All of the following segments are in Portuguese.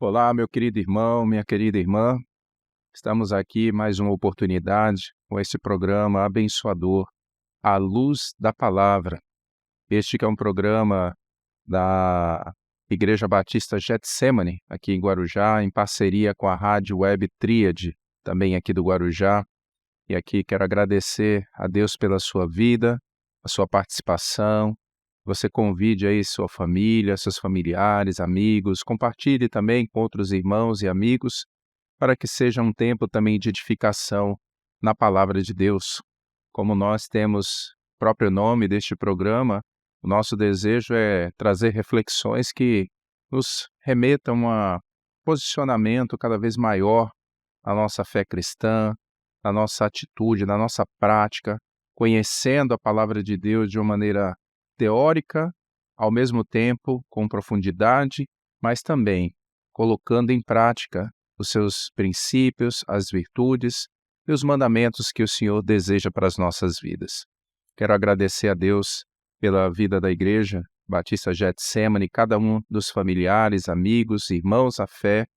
Olá, meu querido irmão, minha querida irmã. Estamos aqui mais uma oportunidade com esse programa abençoador, A Luz da Palavra. Este que é um programa da Igreja Batista Getsemane, aqui em Guarujá, em parceria com a Rádio Web Tríade, também aqui do Guarujá. E aqui quero agradecer a Deus pela sua vida, a sua participação. Você convide aí sua família, seus familiares, amigos, compartilhe também com outros irmãos e amigos, para que seja um tempo também de edificação na palavra de Deus. Como nós temos o próprio nome deste programa, o nosso desejo é trazer reflexões que nos remetam a posicionamento cada vez maior na nossa fé cristã, na nossa atitude, na nossa prática, conhecendo a palavra de Deus de uma maneira teórica, ao mesmo tempo com profundidade, mas também colocando em prática os seus princípios, as virtudes e os mandamentos que o Senhor deseja para as nossas vidas. Quero agradecer a Deus pela vida da Igreja Batista Getsemane, cada um dos familiares, amigos, irmãos à fé,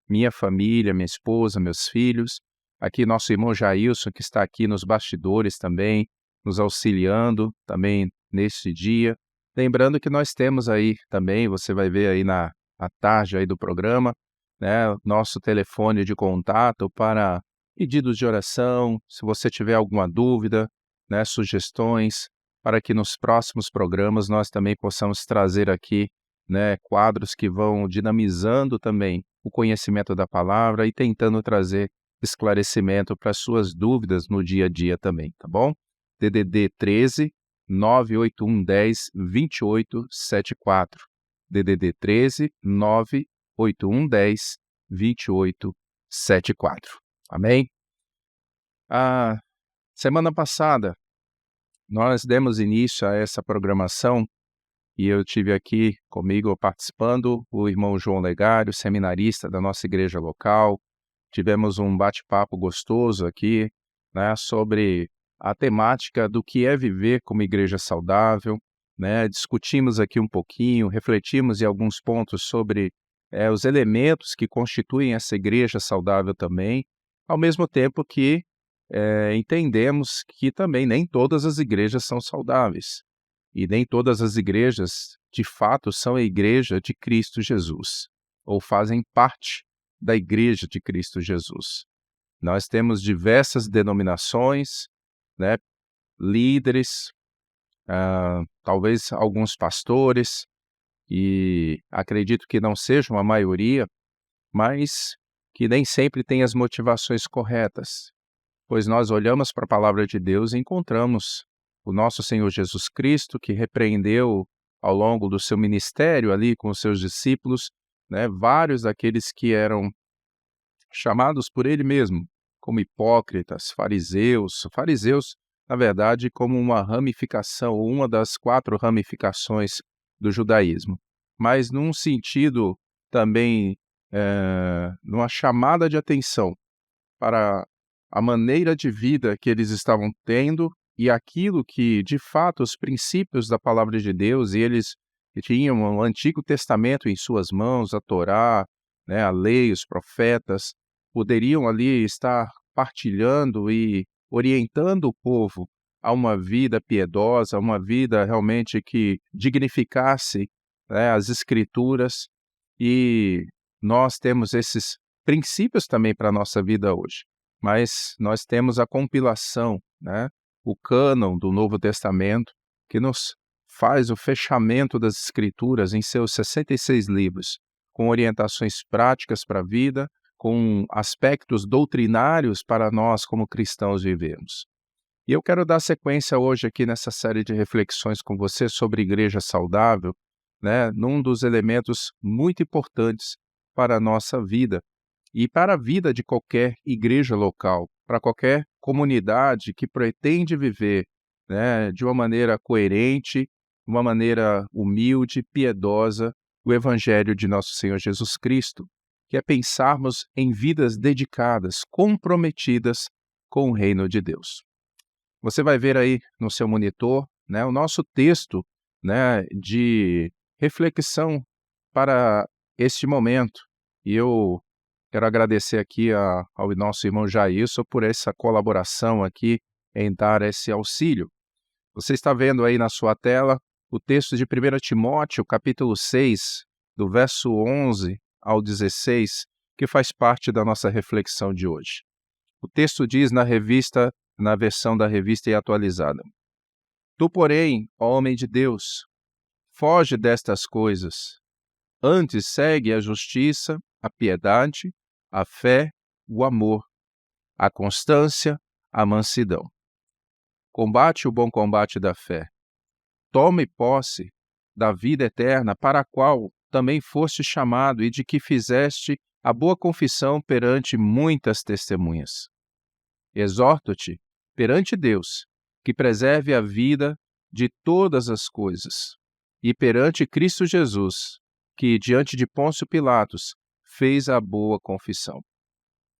minha família, minha esposa, meus filhos, aqui nosso irmão Jailson, que está aqui nos bastidores também, nos auxiliando também neste dia. Lembrando que nós temos aí também, você vai ver aí na tarde aí do programa, né, nosso telefone de contato para pedidos de oração, se você tiver alguma dúvida, né, sugestões, para que nos próximos programas nós também possamos trazer aqui, né, quadros que vão dinamizando também o conhecimento da palavra e tentando trazer esclarecimento para suas dúvidas no dia a dia também, tá bom? DDD 13 981 10 2874. DDD 13 981 10 2874. Amém? A semana passada nós demos início a essa programação e eu tive aqui comigo participando o irmão João Legário, seminarista da nossa igreja local. Tivemos um bate-papo gostoso aqui, né, sobre a temática do que é viver como igreja saudável, né? Discutimos aqui um pouquinho, refletimos em alguns pontos sobre os elementos que constituem essa igreja saudável também, ao mesmo tempo que entendemos que também nem todas as igrejas são saudáveis. E nem todas as igrejas, de fato, são a igreja de Cristo Jesus, ou fazem parte da igreja de Cristo Jesus. Nós temos diversas denominações, né, líderes, talvez alguns pastores, e acredito que não sejam a maioria, mas que nem sempre têm as motivações corretas, pois nós olhamos para a palavra de Deus e encontramos o nosso Senhor Jesus Cristo, que repreendeu ao longo do seu ministério ali com os seus discípulos, né, vários daqueles que eram chamados por ele mesmo como hipócritas, fariseus, na verdade, como uma ramificação, uma das 4 ramificações do judaísmo, mas num sentido também, numa chamada de atenção para a maneira de vida que eles estavam tendo e aquilo que, de fato, os princípios da palavra de Deus, e eles tinham o Antigo Testamento em suas mãos, a Torá, né, a lei, os profetas, poderiam ali estar partilhando e orientando o povo a uma vida piedosa, a uma vida realmente que dignificasse, né, as Escrituras, e nós temos esses princípios também para a nossa vida hoje. Mas nós temos a compilação, né, o cânon do Novo Testamento, que nos faz o fechamento das Escrituras em seus 66 livros, com orientações práticas para a vida, com aspectos doutrinários para nós como cristãos vivermos. E eu quero dar sequência hoje aqui nessa série de reflexões com você sobre igreja saudável, né, num dos elementos muito importantes para a nossa vida e para a vida de qualquer igreja local, para qualquer comunidade que pretende viver, né, de uma maneira coerente, uma maneira humilde, piedosa, o Evangelho de nosso Senhor Jesus Cristo, que é pensarmos em vidas dedicadas, comprometidas com o reino de Deus. Você vai ver aí no seu monitor, né, o nosso texto, né, de reflexão para este momento. E eu quero agradecer aqui ao nosso irmão Jailson por essa colaboração aqui em dar esse auxílio. Você está vendo aí na sua tela o texto de 1 Timóteo, capítulo 6, do verso 11 ao 16, que faz parte da nossa reflexão de hoje. O texto diz na versão da Revista e Atualizada: Tu, porém, ó homem de Deus, foge destas coisas. Antes segue a justiça, a piedade, a fé, o amor, a constância, a mansidão. Combate o bom combate da fé. Tome posse da vida eterna para a qual também foste chamado e de que fizeste a boa confissão perante muitas testemunhas. Exorto-te perante Deus, que preserve a vida de todas as coisas, e perante Cristo Jesus, que diante de Pôncio Pilatos fez a boa confissão.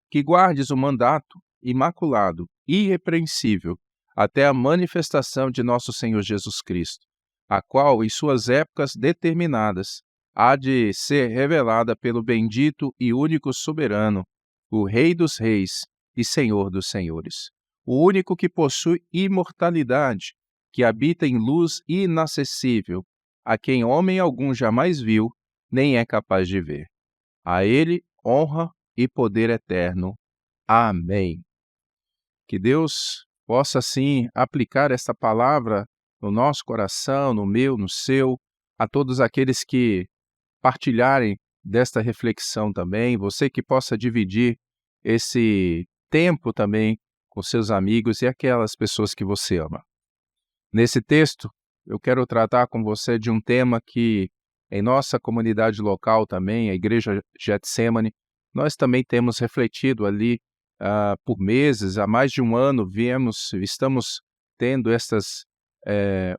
Que guardes o mandato imaculado, irrepreensível, até a manifestação de nosso Senhor Jesus Cristo, a qual, em suas épocas determinadas, há de ser revelada pelo bendito e único soberano, o Rei dos Reis e Senhor dos Senhores, o único que possui imortalidade, que habita em luz inacessível, a quem homem algum jamais viu, nem é capaz de ver. A ele honra e poder eterno. Amém. Que Deus possa, assim, aplicar esta palavra no nosso coração, no meu, no seu, a todos aqueles que partilharem desta reflexão também, você que possa dividir esse tempo também com seus amigos e aquelas pessoas que você ama. Nesse texto, eu quero tratar com você de um tema que, em nossa comunidade local também, a Igreja Getsemane, nós também temos refletido ali por meses, há mais de um ano, estamos tendo essas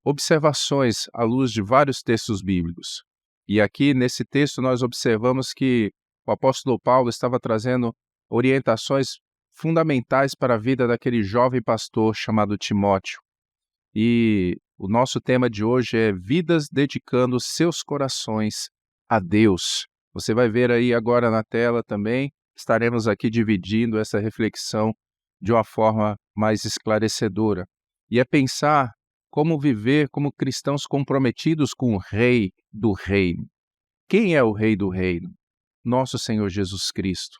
observações à luz de vários textos bíblicos. E aqui, nesse texto, nós observamos que o apóstolo Paulo estava trazendo orientações fundamentais para a vida daquele jovem pastor chamado Timóteo. E o nosso tema de hoje é vidas dedicando seus corações a Deus. Você vai ver aí agora na tela também, estaremos aqui dividindo essa reflexão de uma forma mais esclarecedora. E é pensar como viver como cristãos comprometidos com o Rei do Reino. Quem é o Rei do Reino? Nosso Senhor Jesus Cristo.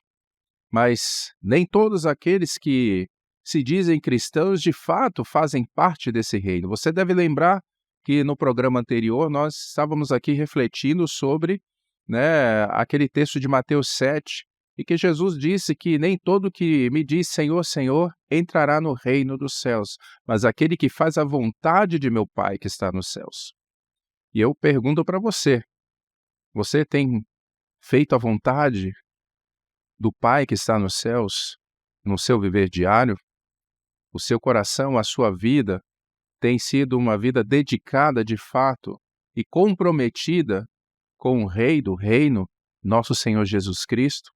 Mas nem todos aqueles que se dizem cristãos de fato fazem parte desse reino. Você deve lembrar que no programa anterior nós estávamos aqui refletindo sobre aquele texto de Mateus 7, e que Jesus disse que nem todo que me diz Senhor, Senhor, entrará no reino dos céus, mas aquele que faz a vontade de meu Pai que está nos céus. E eu pergunto para você, você tem feito a vontade do Pai que está nos céus no seu viver diário? O seu coração, a sua vida, tem sido uma vida dedicada de fato e comprometida com o Rei do Reino, nosso Senhor Jesus Cristo?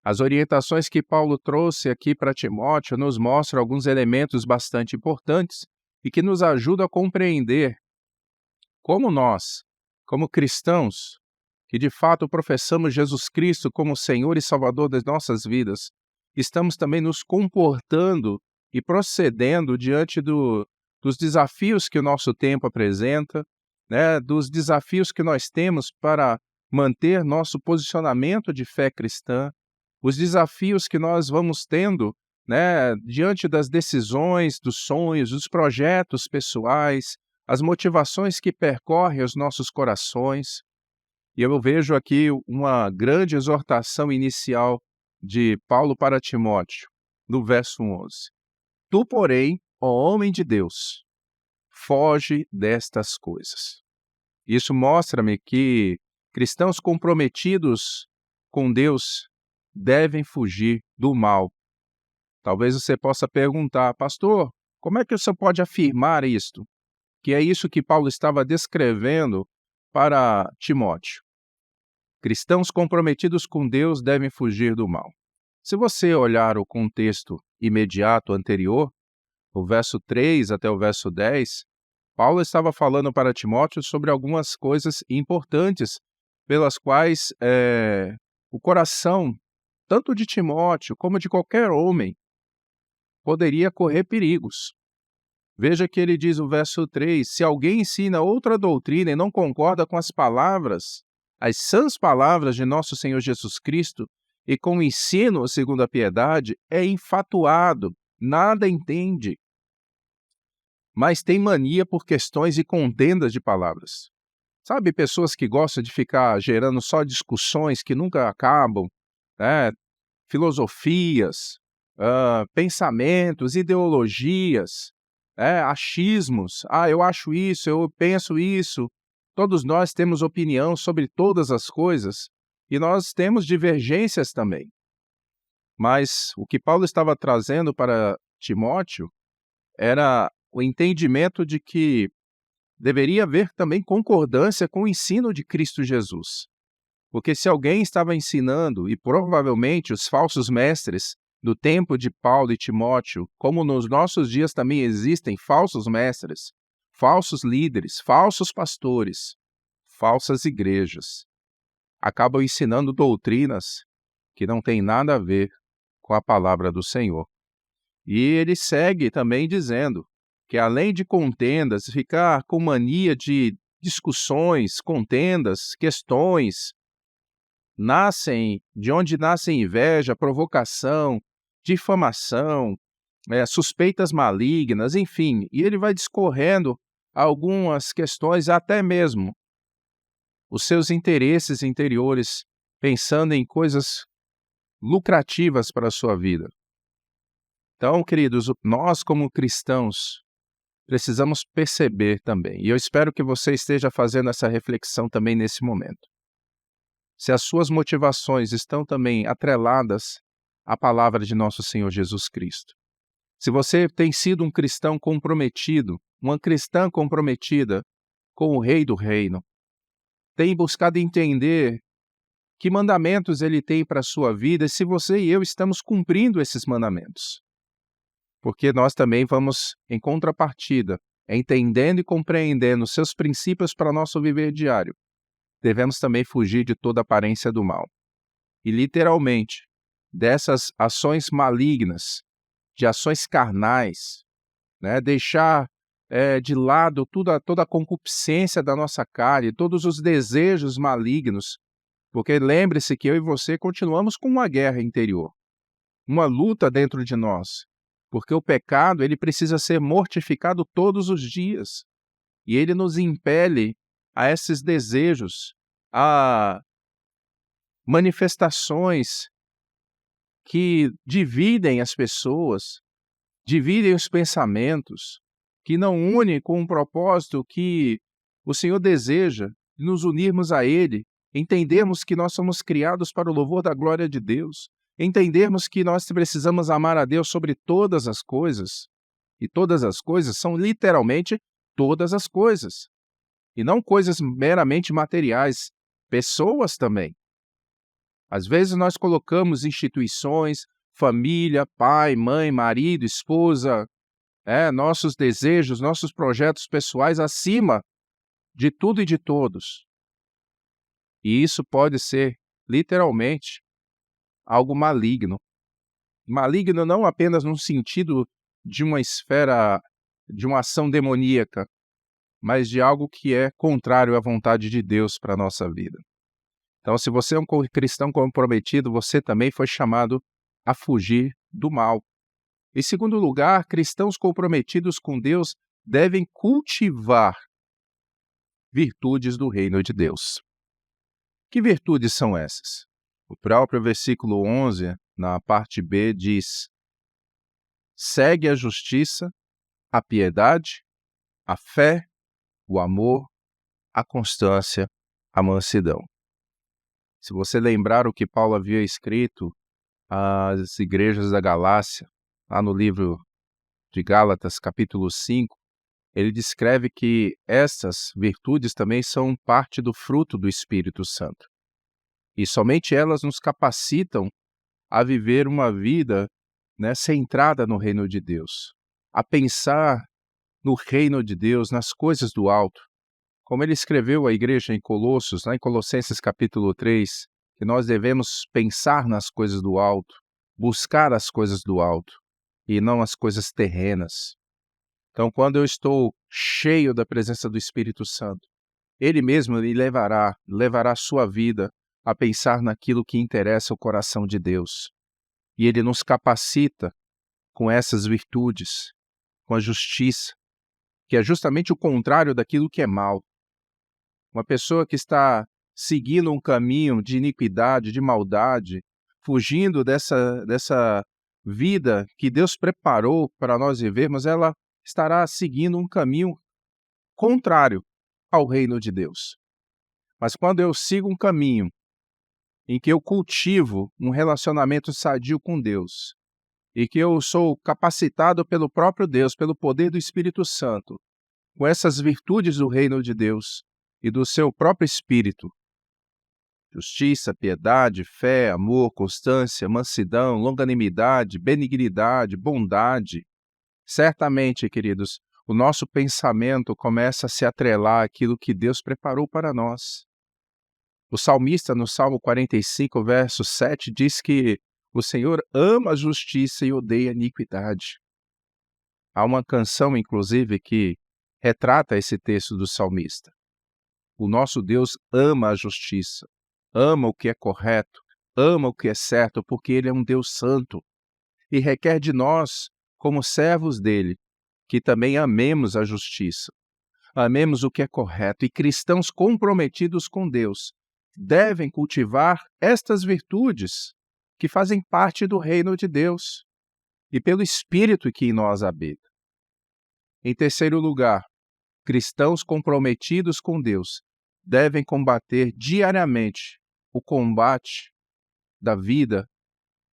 As orientações que Paulo trouxe aqui para Timóteo nos mostram alguns elementos bastante importantes e que nos ajudam a compreender como nós, como cristãos, que de fato professamos Jesus Cristo como Senhor e Salvador das nossas vidas, estamos também nos comportando e procedendo diante dos desafios que o nosso tempo apresenta, dos desafios que nós temos para manter nosso posicionamento de fé cristã, os desafios que nós vamos tendo diante das decisões, dos sonhos, dos projetos pessoais, as motivações que percorrem os nossos corações. E eu vejo aqui uma grande exortação inicial de Paulo para Timóteo, no verso 11. Tu, porém, ó homem de Deus, foge destas coisas. Isso mostra-me que cristãos comprometidos com Deus devem fugir do mal. Talvez você possa perguntar, pastor, como é que você pode afirmar isto? Que é isso que Paulo estava descrevendo para Timóteo. Cristãos comprometidos com Deus devem fugir do mal. Se você olhar o contexto imediato anterior, o verso 3 até o verso 10, Paulo estava falando para Timóteo sobre algumas coisas importantes pelas quais o coração, tanto de Timóteo como de qualquer homem, poderia correr perigos. Veja que ele diz no verso 3, se alguém ensina outra doutrina e não concorda com as palavras, as sãs palavras de nosso Senhor Jesus Cristo, e com o ensino segundo a piedade, é enfatuado, nada entende, mas tem mania por questões e contendas de palavras. Sabe, pessoas que gostam de ficar gerando só discussões que nunca acabam, né? Filosofias, pensamentos, ideologias, achismos. Eu acho isso, eu penso isso. Todos nós temos opinião sobre todas as coisas e nós temos divergências também. Mas o que Paulo estava trazendo para Timóteo era o entendimento de que deveria haver também concordância com o ensino de Cristo Jesus. Porque se alguém estava ensinando, e provavelmente os falsos mestres do tempo de Paulo e Timóteo, como nos nossos dias também existem falsos mestres, falsos líderes, falsos pastores, falsas igrejas, acabam ensinando doutrinas que não têm nada a ver com a palavra do Senhor. E ele segue também dizendo que além de contendas, ficar com mania de discussões, contendas, questões, de onde nascem inveja, provocação, difamação, suspeitas malignas, enfim. E ele vai discorrendo algumas questões, até mesmo os seus interesses interiores, pensando em coisas lucrativas para a sua vida. Então, queridos, nós como cristãos precisamos perceber também, e eu espero que você esteja fazendo essa reflexão também nesse momento. Se as suas motivações estão também atreladas à palavra de nosso Senhor Jesus Cristo. Se você tem sido um cristão comprometido, uma cristã comprometida com o Rei do Reino, tem buscado entender que mandamentos ele tem para a sua vida e se você e eu estamos cumprindo esses mandamentos. Porque nós também vamos, em contrapartida, entendendo e compreendendo os seus princípios para nosso viver diário, devemos também fugir de toda aparência do mal. E, literalmente, dessas ações malignas, de ações carnais, deixar de lado toda a concupiscência da nossa carne, todos os desejos malignos, porque lembre-se que eu e você continuamos com uma guerra interior, uma luta dentro de nós, porque o pecado ele precisa ser mortificado todos os dias, e ele nos impele a esses desejos, a manifestações que dividem as pessoas, dividem os pensamentos, que não unem com um propósito que o Senhor deseja, de nos unirmos a Ele, entendermos que nós somos criados para o louvor da glória de Deus, entendermos que nós precisamos amar a Deus sobre todas as coisas, e todas as coisas são literalmente todas as coisas, e não coisas meramente materiais, pessoas também. Às vezes nós colocamos instituições, família, pai, mãe, marido, esposa, nossos desejos, nossos projetos pessoais acima de tudo e de todos. E isso pode ser, literalmente, algo maligno. Maligno não apenas no sentido de uma esfera, de uma ação demoníaca, mas de algo que é contrário à vontade de Deus para a nossa vida. Então, se você é um cristão comprometido, você também foi chamado a fugir do mal. Em segundo lugar, cristãos comprometidos com Deus devem cultivar virtudes do reino de Deus. Que virtudes são essas? O próprio versículo 11, na parte B, diz: segue a justiça, a piedade, a fé, o amor, a constância, a mansidão. Se você lembrar o que Paulo havia escrito às igrejas da Galácia, lá no livro de Gálatas, capítulo 5, ele descreve que essas virtudes também são parte do fruto do Espírito Santo. E somente elas nos capacitam a viver uma vida centrada no reino de Deus, a pensar no reino de Deus, nas coisas do alto. Como ele escreveu à igreja em Colossos, lá em Colossenses capítulo 3, que nós devemos pensar nas coisas do alto, buscar as coisas do alto e não as coisas terrenas. Então, quando eu estou cheio da presença do Espírito Santo, Ele mesmo me levará a sua vida a pensar naquilo que interessa o coração de Deus. E Ele nos capacita com essas virtudes, com a justiça, que é justamente o contrário daquilo que é mal. Uma pessoa que está seguindo um caminho de iniquidade, de maldade, fugindo dessa vida que Deus preparou para nós vivermos, ela estará seguindo um caminho contrário ao reino de Deus. Mas quando eu sigo um caminho em que eu cultivo um relacionamento sadio com Deus, e que eu sou capacitado pelo próprio Deus, pelo poder do Espírito Santo, com essas virtudes do reino de Deus e do seu próprio Espírito, justiça, piedade, fé, amor, constância, mansidão, longanimidade, benignidade, bondade. Certamente, queridos, o nosso pensamento começa a se atrelar àquilo que Deus preparou para nós. O salmista, no Salmo 45, verso 7, diz que o Senhor ama a justiça e odeia a iniquidade. Há uma canção, inclusive, que retrata esse texto do salmista. O nosso Deus ama a justiça, ama o que é correto, ama o que é certo, porque Ele é um Deus santo e requer de nós, como servos dele, que também amemos a justiça, amemos o que é correto, e cristãos comprometidos com Deus devem cultivar estas virtudes que fazem parte do reino de Deus e pelo Espírito que em nós habita. Em terceiro lugar, cristãos comprometidos com Deus devem combater diariamente o combate da vida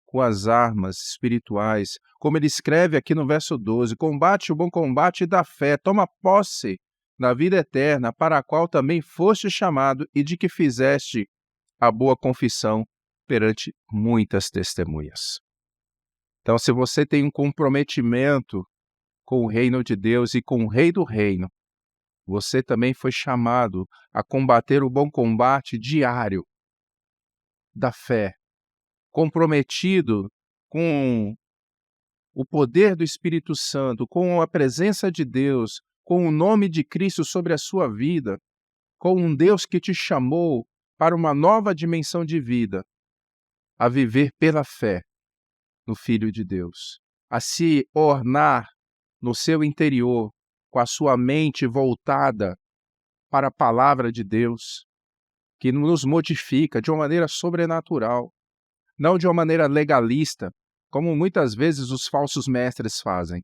com as armas espirituais, como ele escreve aqui no verso 12, combate o bom combate da fé, toma posse na vida eterna, para a qual também foste chamado e de que fizeste a boa confissão perante muitas testemunhas. Então, se você tem um comprometimento com o reino de Deus e com o Rei do Reino, você também foi chamado a combater o bom combate diário da fé, comprometido com o poder do Espírito Santo, com a presença de Deus, com o nome de Cristo sobre a sua vida, com um Deus que te chamou para uma nova dimensão de vida, a viver pela fé no Filho de Deus, a se ornar no seu interior com a sua mente voltada para a palavra de Deus, que nos modifica de uma maneira sobrenatural, não de uma maneira legalista, como muitas vezes os falsos mestres fazem,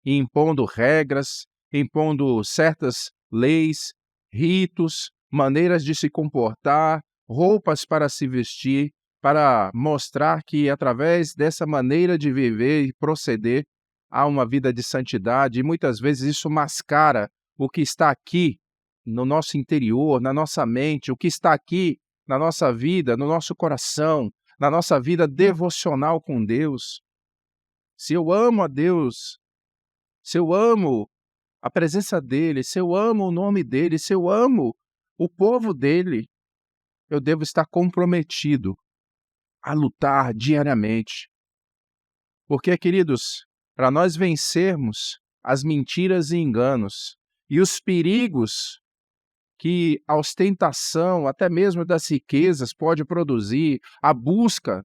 impondo regras, impondo certas leis, ritos, maneiras de se comportar, roupas para se vestir, para mostrar que através dessa maneira de viver e proceder há uma vida de santidade, e muitas vezes isso mascara o que está aqui no nosso interior, na nossa mente, o que está aqui na nossa vida, no nosso coração, na nossa vida devocional com Deus. Se eu amo a Deus, se eu amo a presença dEle, se eu amo o nome dEle, se eu amo o povo dEle, eu devo estar comprometido a lutar diariamente. Porque, queridos, para nós vencermos as mentiras e enganos e os perigos que a ostentação, até mesmo das riquezas, pode produzir, a busca,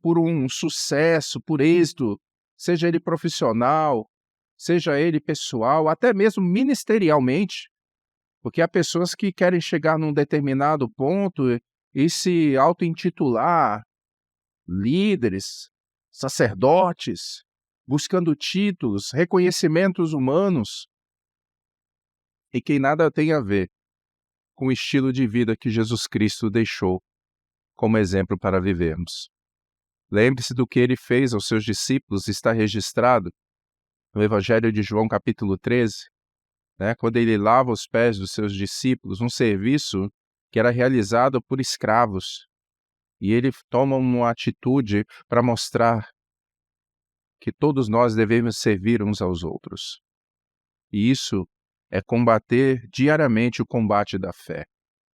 por um sucesso, por êxito, seja ele profissional, seja ele pessoal, até mesmo ministerialmente, porque há pessoas que querem chegar num determinado ponto e se auto-intitular líderes, sacerdotes, buscando títulos, reconhecimentos humanos, e que nada tem a ver com o estilo de vida que Jesus Cristo deixou como exemplo para vivermos. Lembre-se do que ele fez aos seus discípulos, está registrado no Evangelho de João, capítulo 13, quando ele lava os pés dos seus discípulos, um serviço que era realizado por escravos. E ele toma uma atitude para mostrar que todos nós devemos servir uns aos outros. E isso é combater diariamente o combate da fé.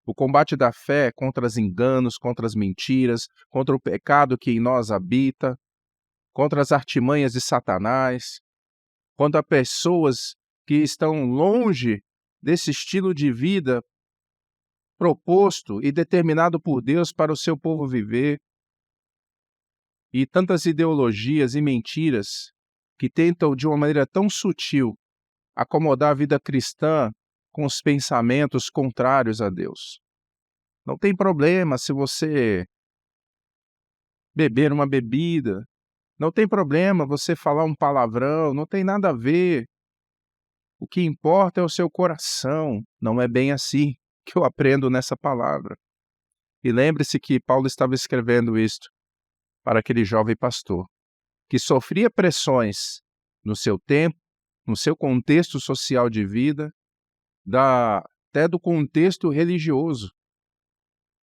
O combate da fé é contra os enganos, contra as mentiras, contra o pecado que em nós habita, contra as artimanhas de Satanás, contra pessoas que estão longe desse estilo de vida proposto e determinado por Deus para o seu povo viver, e tantas ideologias e mentiras que tentam de uma maneira tão sutil acomodar a vida cristã com os pensamentos contrários a Deus. Não tem problema se você beber uma bebida, não tem problema você falar um palavrão, não tem nada a ver. O que importa é o seu coração. Não é bem assim que eu aprendo nessa palavra. E lembre-se que Paulo estava escrevendo isto para aquele jovem pastor, que sofria pressões no seu tempo, no seu contexto social de vida, até do contexto religioso.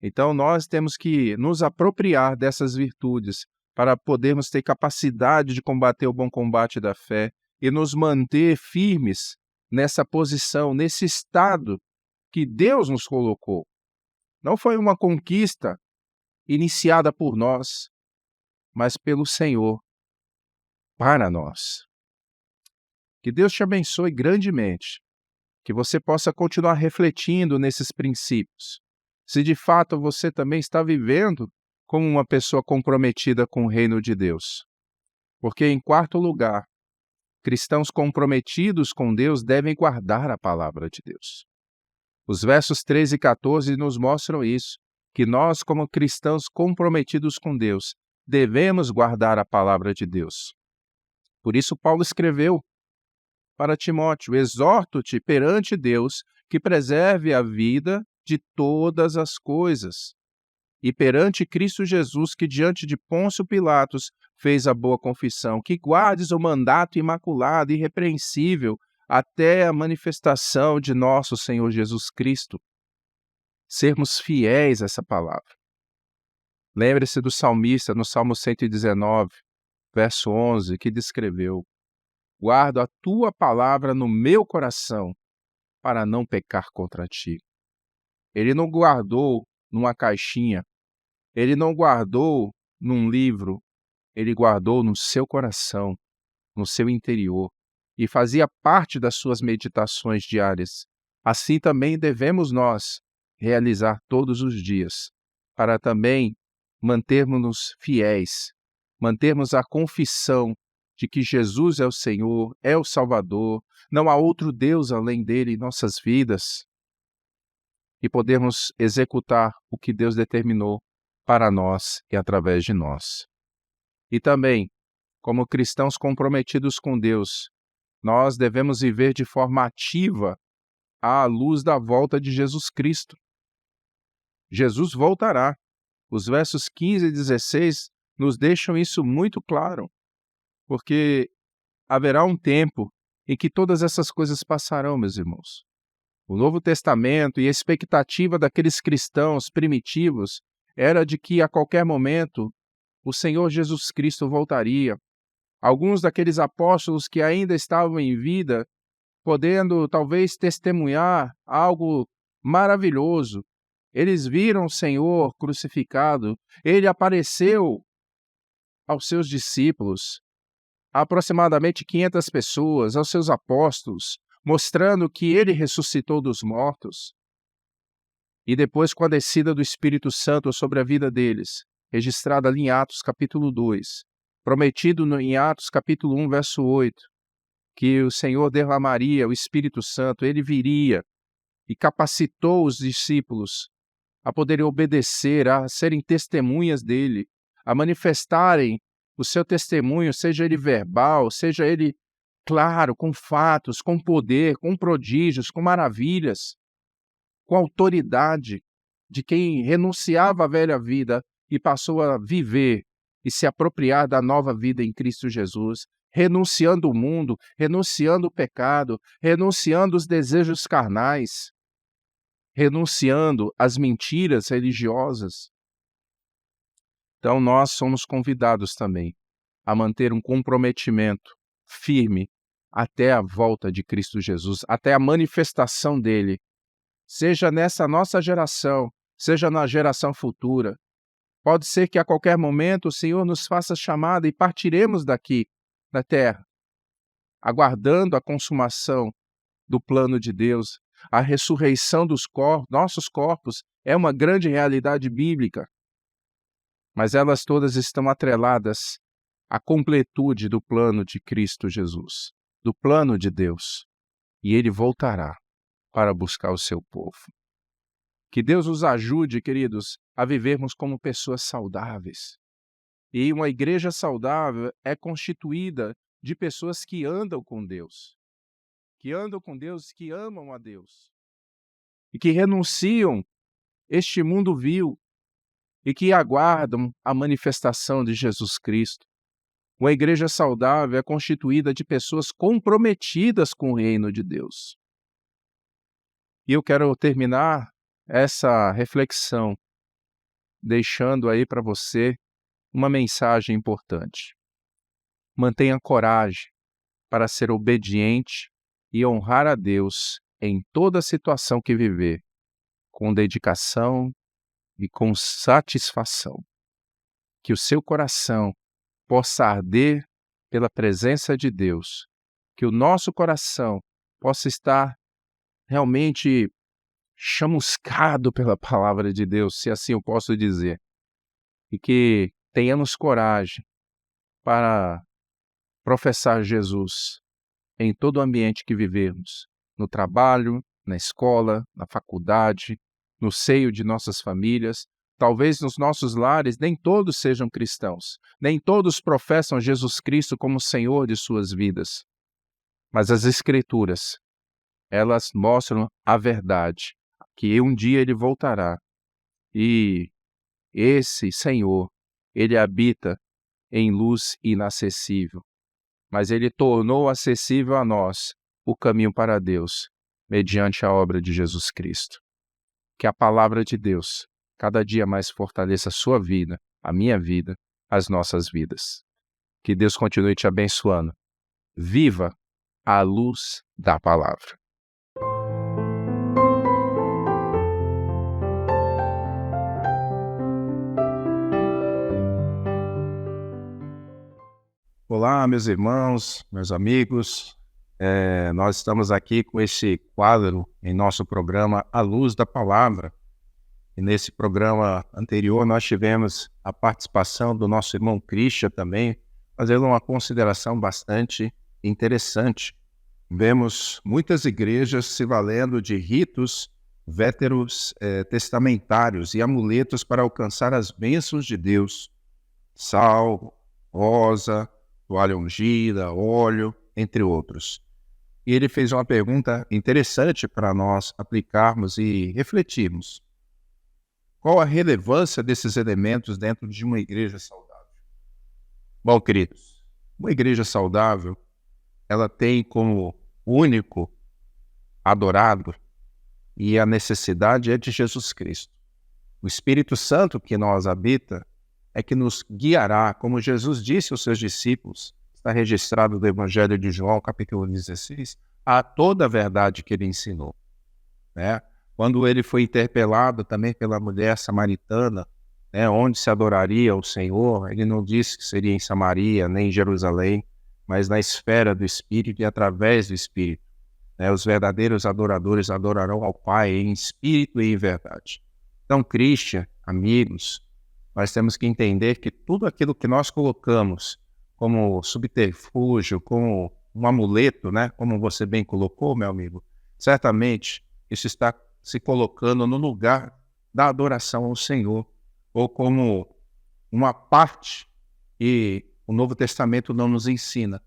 Então nós temos que nos apropriar dessas virtudes para podermos ter capacidade de combater o bom combate da fé e nos manter firmes nessa posição, nesse estado que Deus nos colocou. Não foi uma conquista iniciada por nós, mas pelo Senhor, para nós. Que Deus te abençoe grandemente, que você possa continuar refletindo nesses princípios. Se de fato você também está vivendo como uma pessoa comprometida com o reino de Deus. Porque, em quarto lugar, cristãos comprometidos com Deus devem guardar a palavra de Deus. Os versos 13 e 14 nos mostram isso, que nós, como cristãos comprometidos com Deus, devemos guardar a palavra de Deus. Por isso, Paulo escreveu para Timóteo: exorto-te perante Deus que preserve a vida de todas as coisas, e perante Cristo Jesus, que diante de Pôncio Pilatos fez a boa confissão, que guardes o mandato imaculado e irrepreensível até a manifestação de nosso Senhor Jesus Cristo. Sermos fiéis a essa palavra. Lembre-se do salmista no Salmo 119, verso 11, que descreveu: guardo a tua palavra no meu coração para não pecar contra ti. Ele não guardou numa caixinha, ele não guardou num livro, ele guardou no seu coração, no seu interior, e fazia parte das suas meditações diárias. Assim também devemos nós realizar todos os dias, para também mantermos-nos fiéis, mantermos a confissão de que Jesus é o Senhor, é o Salvador, não há outro Deus além dele em nossas vidas, e podermos executar o que Deus determinou para nós e através de nós. E também, como cristãos comprometidos com Deus, nós devemos viver de forma ativa à luz da volta de Jesus Cristo. Jesus voltará. Os versos 15 e 16 nos deixam isso muito claro, porque haverá um tempo em que todas essas coisas passarão, meus irmãos. O Novo Testamento e a expectativa daqueles cristãos primitivos era de que a qualquer momento o Senhor Jesus Cristo voltaria. Alguns daqueles apóstolos que ainda estavam em vida, podendo talvez testemunhar algo maravilhoso. Eles viram o Senhor crucificado, ele apareceu aos seus discípulos, aproximadamente 500 pessoas, aos seus apóstolos, mostrando que ele ressuscitou dos mortos. E depois, com a descida do Espírito Santo sobre a vida deles, registrada ali em Atos capítulo 2, prometido em Atos capítulo 1, verso 8, que o Senhor derramaria o Espírito Santo, ele viria e capacitou os discípulos a poderem obedecer, a serem testemunhas dele, a manifestarem o seu testemunho, seja ele verbal, seja ele claro, com fatos, com poder, com prodígios, com maravilhas, com autoridade de quem renunciava à velha vida e passou a viver e se apropriar da nova vida em Cristo Jesus, renunciando o mundo, renunciando o pecado, renunciando os desejos carnais, renunciando às mentiras religiosas. Então nós somos convidados também a manter um comprometimento firme até a volta de Cristo Jesus, até a manifestação dele seja nessa nossa geração, seja na geração futura. Pode ser que a qualquer momento o Senhor nos faça chamada e partiremos daqui, da terra, aguardando a consumação do plano de Deus. A ressurreição dos nossos corpos é uma grande realidade bíblica, mas elas todas estão atreladas à completude do plano de Cristo Jesus, do plano de Deus. E Ele voltará para buscar o seu povo. Que Deus nos ajude, queridos, a vivermos como pessoas saudáveis. E uma igreja saudável é constituída de pessoas que andam com Deus, que amam a Deus, e que renunciam este mundo vil e que aguardam a manifestação de Jesus Cristo. Uma igreja saudável é constituída de pessoas comprometidas com o reino de Deus. E eu quero terminar essa reflexão deixando aí para você uma mensagem importante. Mantenha coragem para ser obediente e honrar a Deus em toda situação que viver, com dedicação e com satisfação. Que o seu coração possa arder pela presença de Deus, que o nosso coração possa estar realmente chamuscado pela palavra de Deus, se assim eu posso dizer, e que tenhamos coragem para professar Jesus em todo o ambiente que vivemos, no trabalho, na escola, na faculdade, no seio de nossas famílias. Talvez nos nossos lares nem todos sejam cristãos, nem todos professam Jesus Cristo como Senhor de suas vidas, mas as Escrituras, elas mostram a verdade, que um dia Ele voltará e esse Senhor, Ele habita em luz inacessível, mas Ele tornou acessível a nós o caminho para Deus, mediante a obra de Jesus Cristo. Que a palavra de Deus cada dia mais fortaleça a sua vida, a minha vida, as nossas vidas. Que Deus continue te abençoando. Viva a luz da palavra. Olá, meus irmãos, meus amigos. Nós estamos aqui com esse quadro em nosso programa A Luz da Palavra. E nesse programa anterior nós tivemos a participação do nosso irmão Christian também, fazendo uma consideração bastante interessante. Vemos muitas igrejas se valendo de ritos testamentários e amuletos para alcançar as bênçãos de Deus. Sal, rosa, toalha ungida, óleo, entre outros. E ele fez uma pergunta interessante para nós aplicarmos e refletirmos. Qual a relevância desses elementos dentro de uma igreja saudável? Bom, queridos, uma igreja saudável, ela tem como único adorado e a necessidade é de Jesus Cristo. O Espírito Santo que nós habita é que nos guiará, como Jesus disse aos seus discípulos, está registrado no Evangelho de João, capítulo 16, a toda a verdade que ele ensinou. Quando ele foi interpelado também pela mulher samaritana, onde se adoraria o Senhor, ele não disse que seria em Samaria, nem em Jerusalém, mas na esfera do Espírito e através do Espírito. Os verdadeiros adoradores adorarão ao Pai em espírito e em verdade. Então, Christian, amigos, nós temos que entender que tudo aquilo que nós colocamos como subterfúgio, como um amuleto, como você bem colocou, meu amigo, certamente isso está se colocando no lugar da adoração ao Senhor, ou como uma parte que o Novo Testamento não nos ensina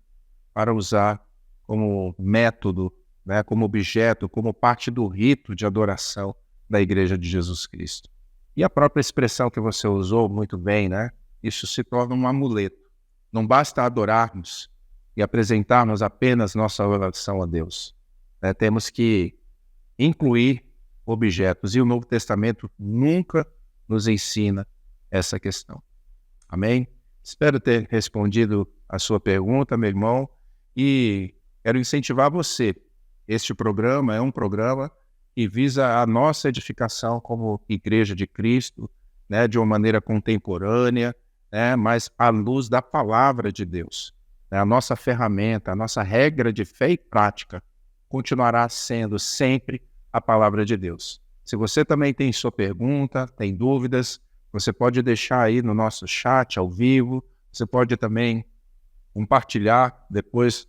para usar como método, como objeto, como parte do rito de adoração da Igreja de Jesus Cristo. E a própria expressão que você usou muito bem, isso se torna um amuleto. Não basta adorarmos e apresentarmos apenas nossa oração a Deus. Temos que incluir objetos, e o Novo Testamento nunca nos ensina essa questão. Amém? Espero ter respondido a sua pergunta, meu irmão, e quero incentivar você. Este programa é um programa e visa a nossa edificação como Igreja de Cristo, né, de uma maneira contemporânea, né, mas à luz da palavra de Deus. A nossa ferramenta, a nossa regra de fé e prática continuará sendo sempre a palavra de Deus. Se você também tem sua pergunta, tem dúvidas, você pode deixar aí no nosso chat ao vivo, você pode também compartilhar depois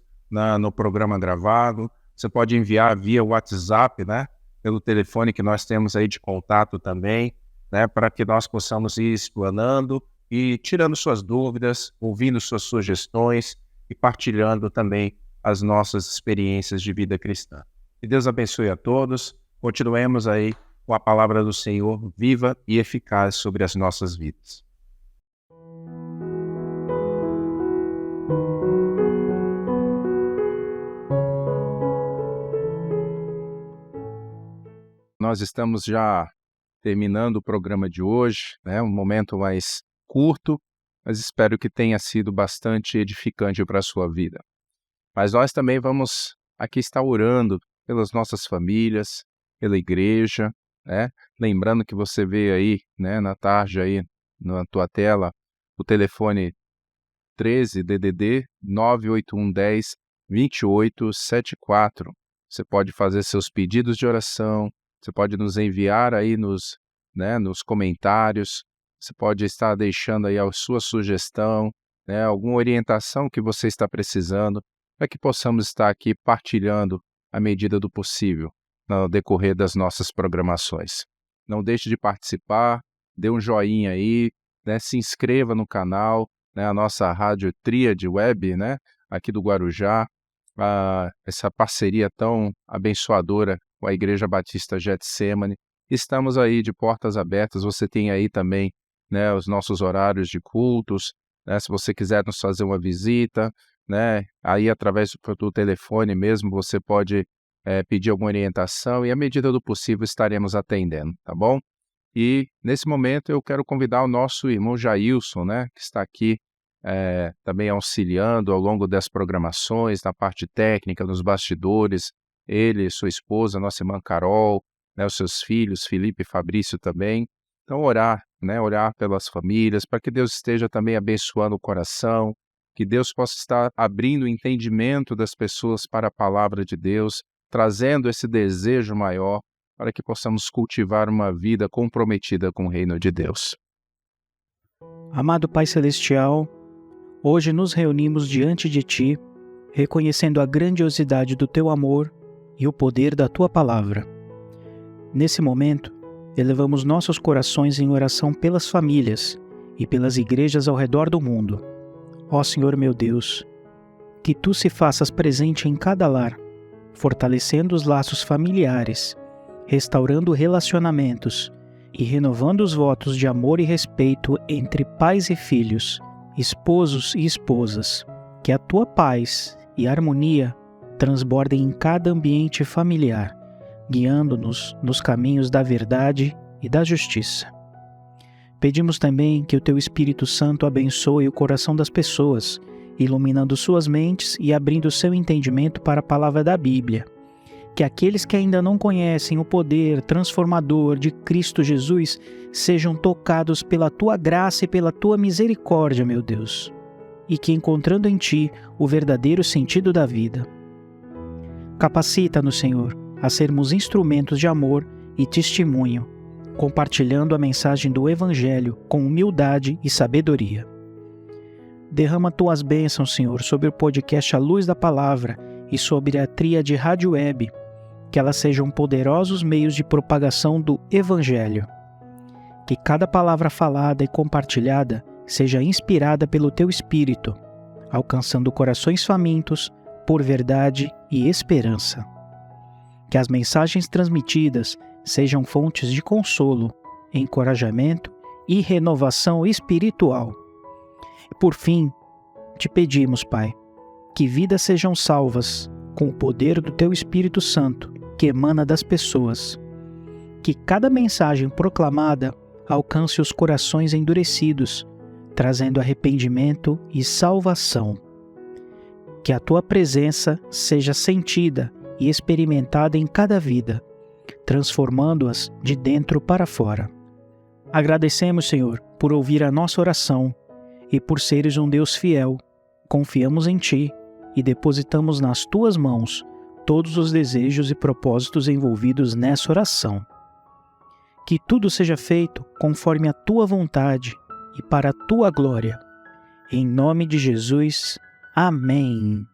no programa gravado, você pode enviar via WhatsApp, né, pelo telefone que nós temos aí de contato também, né, para que nós possamos ir explanando e tirando suas dúvidas, ouvindo suas sugestões e partilhando também as nossas experiências de vida cristã. Que Deus abençoe a todos, continuemos aí com a palavra do Senhor viva e eficaz sobre as nossas vidas. Nós estamos já terminando o programa de hoje, né? Um momento mais curto, mas espero que tenha sido bastante edificante para a sua vida. Mas nós também vamos aqui estar orando pelas nossas famílias, pela igreja, né? Lembrando que você vê aí, né, na tarde aí na tua tela, o telefone 13 DDD 98110 2874. Você pode fazer seus pedidos de oração, você pode nos enviar aí nos comentários, você pode estar deixando aí a sua sugestão, né, alguma orientação que você está precisando, para que possamos estar aqui partilhando à medida do possível no decorrer das nossas programações. Não deixe de participar, dê um joinha aí, né, se inscreva no canal, né, a nossa Rádio Tríade Web, né, aqui do Guarujá, essa parceria tão abençoadora com a Igreja Batista Getsemane. Estamos aí de portas abertas, você tem aí também, né, os nossos horários de cultos, né, se você quiser nos fazer uma visita, né, aí através do telefone mesmo você pode pedir alguma orientação e à medida do possível estaremos atendendo, tá bom? E nesse momento eu quero convidar o nosso irmão Jailson, né, que está aqui também auxiliando ao longo das programações, na parte técnica, nos bastidores, ele, sua esposa, nossa irmã Carol, né, os seus filhos, Felipe e Fabrício também. Então orar, né, orar pelas famílias, para que Deus esteja também abençoando o coração, que Deus possa estar abrindo o entendimento das pessoas para a palavra de Deus, trazendo esse desejo maior para que possamos cultivar uma vida comprometida com o reino de Deus. Amado Pai Celestial, hoje nos reunimos diante de Ti, reconhecendo a grandiosidade do Teu amor e o poder da Tua palavra. Nesse momento, elevamos nossos corações em oração pelas famílias e pelas igrejas ao redor do mundo. Ó Senhor meu Deus, que Tu se faças presente em cada lar, fortalecendo os laços familiares, restaurando relacionamentos e renovando os votos de amor e respeito entre pais e filhos, esposos e esposas. Que a Tua paz e harmonia transbordem em cada ambiente familiar, guiando-nos nos caminhos da verdade e da justiça. Pedimos também que o Teu Espírito Santo abençoe o coração das pessoas, iluminando suas mentes e abrindo seu entendimento para a palavra da Bíblia. Que aqueles que ainda não conhecem o poder transformador de Cristo Jesus sejam tocados pela Tua graça e pela Tua misericórdia, meu Deus, e que, encontrando em Ti o verdadeiro sentido da vida. Capacita-nos, Senhor, a sermos instrumentos de amor e testemunho, compartilhando a mensagem do Evangelho com humildade e sabedoria. Derrama Tuas bênçãos, Senhor, sobre o podcast A Luz da Palavra e sobre a Tríade Rádio Web, que elas sejam poderosos meios de propagação do Evangelho. Que cada palavra falada e compartilhada seja inspirada pelo Teu Espírito, alcançando corações famintos por verdade e esperança. Que as mensagens transmitidas sejam fontes de consolo, encorajamento e renovação espiritual. E por fim, Te pedimos, Pai, que vidas sejam salvas com o poder do Teu Espírito Santo que emana das pessoas. Que cada mensagem proclamada alcance os corações endurecidos, trazendo arrependimento e salvação. Que a Tua presença seja sentida e experimentada em cada vida, transformando-as de dentro para fora. Agradecemos, Senhor, por ouvir a nossa oração e por seres um Deus fiel. Confiamos em Ti e depositamos nas Tuas mãos todos os desejos e propósitos envolvidos nessa oração. Que tudo seja feito conforme a Tua vontade e para a Tua glória. Em nome de Jesus. Amém.